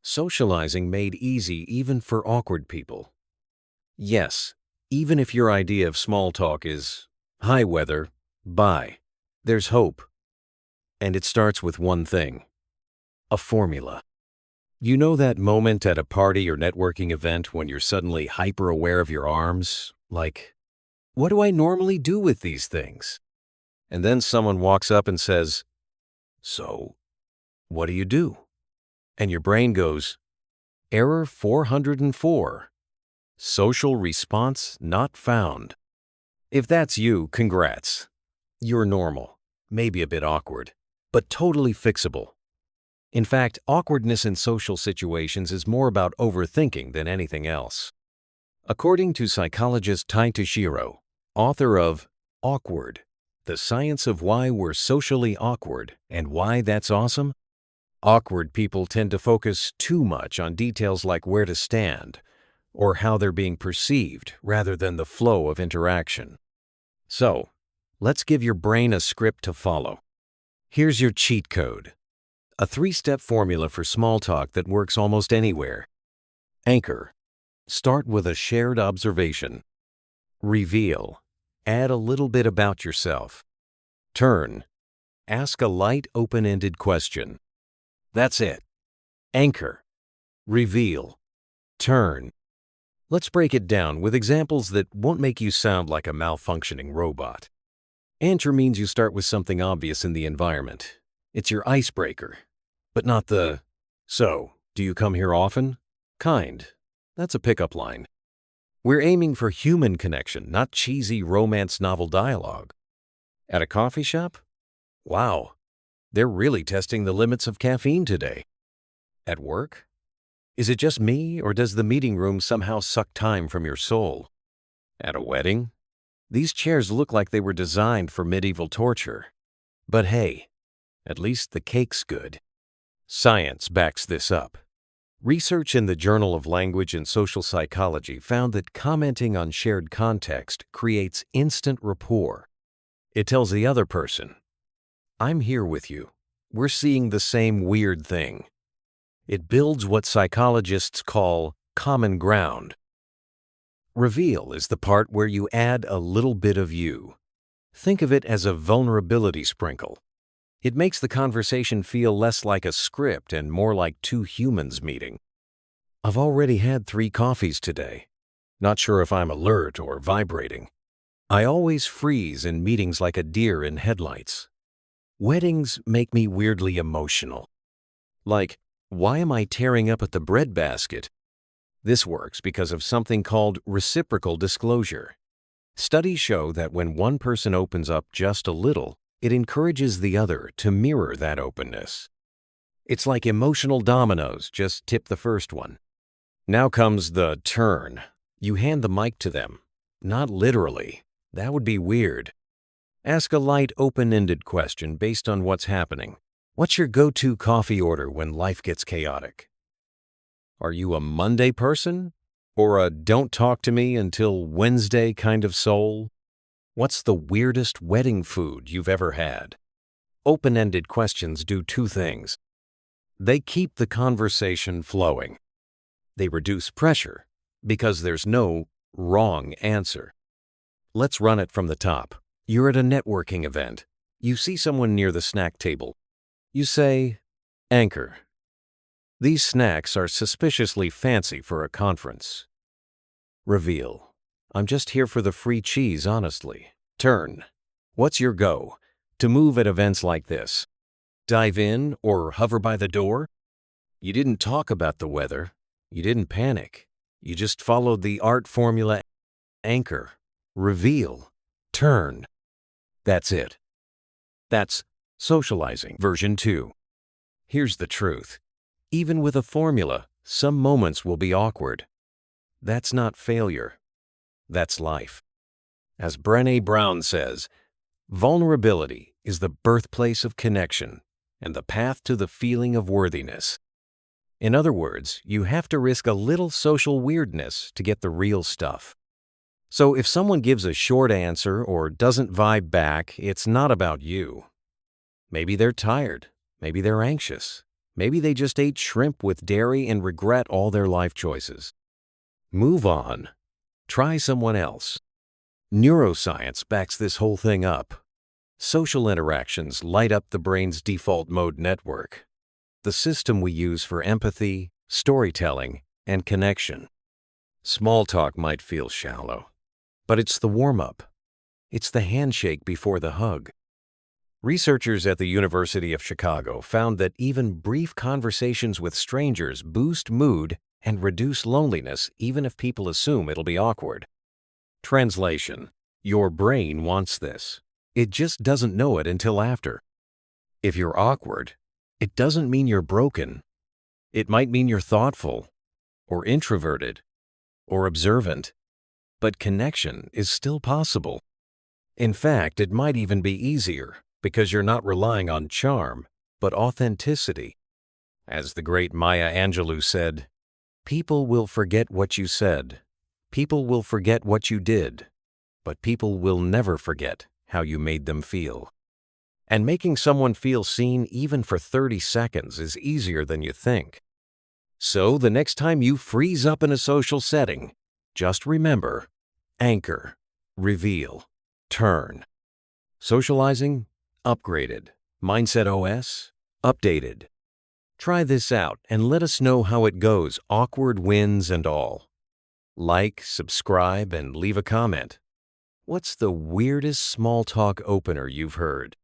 Socializing made easy even for awkward people. Yes, even if your idea of small talk is, "Hi, weather, bye," there's hope. And it starts with one thing: a formula. You know that moment at a party or networking event when you're suddenly hyper-aware of your arms? Like, what do I normally do with these things? And then someone walks up and says, "So, what do you do?" And your brain goes, "Error 404. Social response not found." If that's you, congrats. You're normal, maybe a bit awkward, but totally fixable. In fact, awkwardness in social situations is more about overthinking than anything else. According to psychologist Tai Toshiro, author of Awkward: The Science of Why We're Socially Awkward and Why That's Awesome, awkward people tend to focus too much on details like where to stand or how they're being perceived rather than the flow of interaction. So, let's give your brain a script to follow. Here's your cheat code: a 3-step formula for small talk that works almost anywhere. Anchor: start with a shared observation. Reveal: add a little bit about yourself. Turn: ask a light, open-ended question. That's it. Anchor, reveal, turn. Let's break it down with examples that won't make you sound like a malfunctioning robot. Anchor means you start with something obvious in the environment. It's your icebreaker, but not the, "So, do you come here often?" kind. That's a pickup line. We're aiming for human connection, not cheesy romance novel dialogue. At a coffee shop? Wow, they're really testing the limits of caffeine today. At work? Is it just me, or does the meeting room somehow suck time from your soul? At a wedding? These chairs look like they were designed for medieval torture. But hey, at least the cake's good. Science backs this up. Research in the Journal of Language and Social Psychology found that commenting on shared context creates instant rapport. It tells the other person, "I'm here with you. We're seeing the same weird thing." It builds what psychologists call common ground. Reveal is the part where you add a little bit of you. Think of it as a vulnerability sprinkle. It makes the conversation feel less like a script and more like two humans meeting. "I've already had 3 coffees today. Not sure if I'm alert or vibrating. I always freeze in meetings like a deer in headlights. Weddings make me weirdly emotional. Like, why am I tearing up at the breadbasket?" This works because of something called reciprocal disclosure. Studies show that when one person opens up just a little, it encourages the other to mirror that openness. It's like emotional dominoes, just tip the first one. Now comes the turn. You hand the mic to them. Not literally. That would be weird. Ask a light, open-ended question based on what's happening. What's your go-to coffee order when life gets chaotic? Are you a Monday person? Or a don't talk to me until Wednesday kind of soul? What's the weirdest wedding food you've ever had? Open-ended questions do 2 things. They keep the conversation flowing. They reduce pressure because there's no wrong answer. Let's run it from the top. You're at a networking event. You see someone near the snack table. You say, "Anchor. These snacks are suspiciously fancy for a conference." Reveal: "I'm just here for the free cheese, honestly." Turn: "What's your go to move at events like this? Dive in or hover by the door?" You didn't talk about the weather. You didn't panic. You just followed the art formula: anchor, reveal, turn. That's it. That's socializing version 2. Here's the truth. Even with a formula, some moments will be awkward. That's not failure. That's life. As Brené Brown says, vulnerability is the birthplace of connection and the path to the feeling of worthiness. In other words, you have to risk a little social weirdness to get the real stuff. So if someone gives a short answer or doesn't vibe back, it's not about you. Maybe they're tired. Maybe they're anxious. Maybe they just ate shrimp with dairy and regret all their life choices. Move on. Try someone else. Neuroscience backs this whole thing up. Social interactions light up the brain's default mode network, the system we use for empathy, storytelling, and connection. Small talk might feel shallow, but it's the warm-up. It's the handshake before the hug. Researchers at the University of Chicago found that even brief conversations with strangers boost mood and reduce loneliness even if people assume it'll be awkward. Translation: your brain wants this. It just doesn't know it until after. If you're awkward, it doesn't mean you're broken. It might mean you're thoughtful, or introverted, or observant. But connection is still possible. In fact, it might even be easier because you're not relying on charm, but authenticity. As the great Maya Angelou said, "People will forget what you said. People will forget what you did. But people will never forget how you made them feel." And making someone feel seen even for 30 seconds is easier than you think. So the next time you freeze up in a social setting, just remember: anchor, reveal, turn. Socializing? Upgraded. Mindset OS? Updated. Try this out and let us know how it goes, awkward wins and all. Like, subscribe, and leave a comment. What's the weirdest small talk opener you've heard?